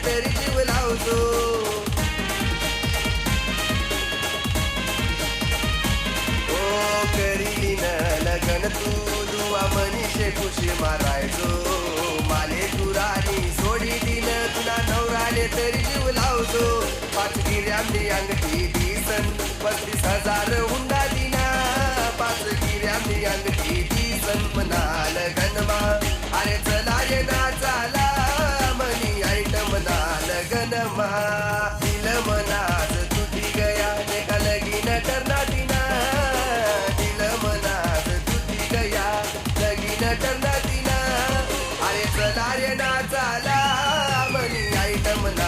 तरी जीव लावतो. ओ करीन लगन तू दुवा मनीषे खुशी मारायचो. माले तू राणी सोडी दिन तुला नवराले तरी जीव लावतो. 5 गिऱ्यांनी अंगठी दिसन 35,000 हुंडा दिना. 5 गिऱ्यांनी अंगठी दिसन म्हणाल गनमा. अरे चला ये ना चाला मनी ऐट म्हणाल गनमा. दिल मनात तुटी गया लेका लगीन करना दिना. दिल मनात तुटी गया लगीन करना दिना. अरे चला ये ना चाला मनी ऐट म्हणा